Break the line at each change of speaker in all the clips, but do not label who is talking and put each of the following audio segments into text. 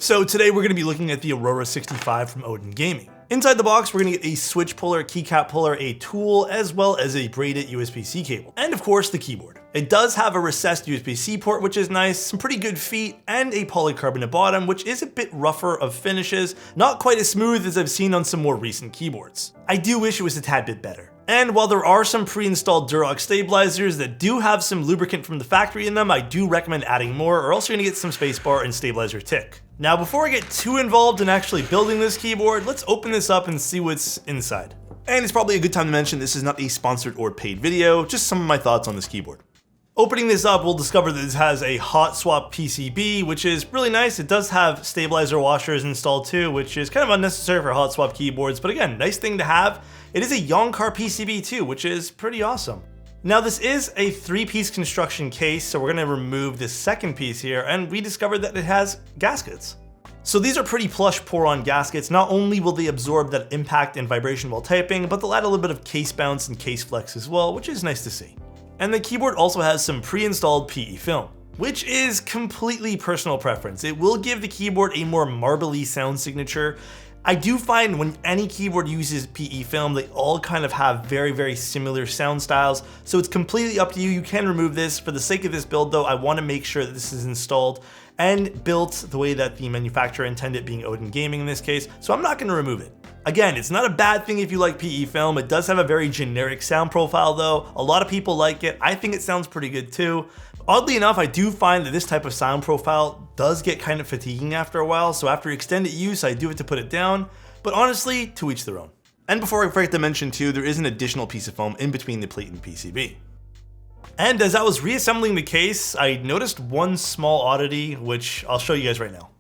So today we're going to be looking at the Aurora65 from Odin Gaming. Inside the box, we're going to get a switch puller, keycap puller, a tool, as well as a braided USB-C cable. And of course, the keyboard. It does have a recessed USB-C port, which is nice, some pretty good feet, and a polycarbonate bottom, which is a bit rougher of finishes, not quite as smooth as I've seen on some more recent keyboards. I do wish it was a tad bit better. And while there are some pre-installed Durox stabilizers that do have some lubricant from the factory in them, I do recommend adding more, or else you're gonna get some spacebar and stabilizer tick. Now, before I get too involved in actually building this keyboard, let's open this up and see what's inside. And it's probably a good time to mention this is not a sponsored or paid video, just some of my thoughts on this keyboard. Opening this up, we'll discover that this has a hot swap PCB, which is really nice. It does have stabilizer washers installed too, which is kind of unnecessary for hot swap keyboards, but again, nice thing to have. It is a Yonkar PCB too, which is pretty awesome. Now this is a 3-piece construction case, so we're gonna remove this second piece here, and we discovered that it has gaskets. So these are pretty plush pour-on gaskets. Not only will they absorb that impact and vibration while typing, but they'll add a little bit of case bounce and case flex as well, which is nice to see. And the keyboard also has some pre-installed PE film, which is completely personal preference. It will give the keyboard a more marbly sound signature. I do find when any keyboard uses PE film, they all kind of have very, very similar sound styles. So it's completely up to you. You can remove this. For the sake of this build though, I want to make sure that this is installed and built the way that the manufacturer intended, being Odin Gaming in this case. So I'm not going to remove it. Again, it's not a bad thing if you like PE film. It does have a very generic sound profile though. A lot of people like it. I think it sounds pretty good too. Oddly enough, I do find that this type of sound profile does get kind of fatiguing after a while, so after extended use, I do have to put it down, but honestly, to each their own. And before I forget to mention too, there is an additional piece of foam in between the plate and PCB. And as I was reassembling the case, I noticed one small oddity, which I'll show you guys right now.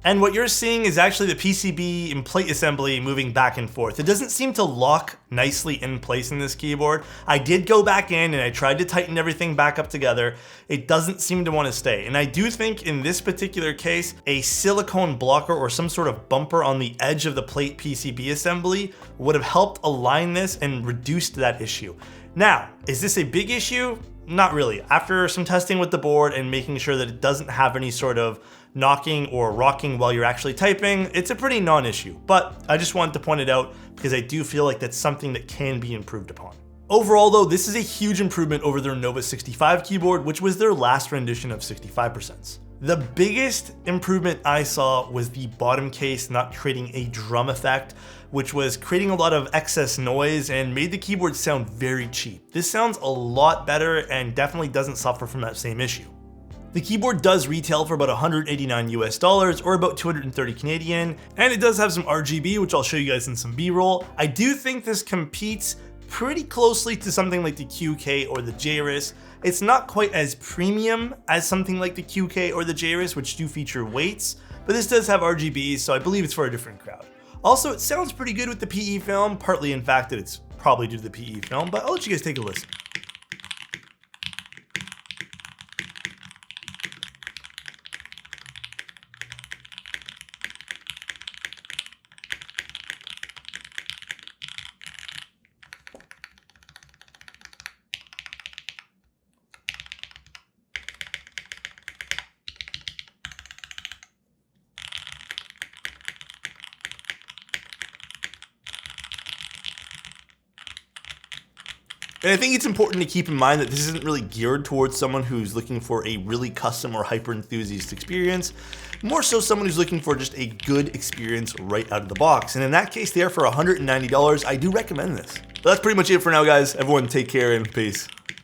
And what you're seeing is actually the PCB and plate assembly moving back and forth. It doesn't seem to lock nicely in place in this keyboard. I did go back in and I tried to tighten everything back up together. It doesn't seem to want to stay. And I do think in this particular case, a silicone blocker or some sort of bumper on the edge of the plate PCB assembly would have helped align this and reduced that issue. Now, is this a big issue? Not really. After some testing with the board and making sure that it doesn't have any sort of knocking or rocking while you're actually typing, it's a pretty non-issue. But I just wanted to point it out because I do feel like that's something that can be improved upon. Overall though, this is a huge improvement over their Nova 65 keyboard, which was their last rendition of 65%. The biggest improvement I saw was the bottom case not creating a drum effect, which was creating a lot of excess noise and made the keyboard sound very cheap. This sounds a lot better and definitely doesn't suffer from that same issue. The keyboard does retail for about $189 US or about 230 Canadian, and it does have some RGB, which I'll show you guys in some B-roll. I do think this competes pretty closely to something like the QK or the JRIS. It's not quite as premium as something like the QK or the JRIS, which do feature weights, but this does have RGB, so I believe it's for a different crowd. Also, it sounds pretty good with the PE film, partly in fact that it's probably due to the PE film, but I'll let you guys take a listen. And I think it's important to keep in mind that this isn't really geared towards someone who's looking for a really custom or hyper enthusiast experience, more so someone who's looking for just a good experience right out of the box. And in that case there, for $190, I do recommend this. But that's pretty much it for now, guys. Everyone take care and peace.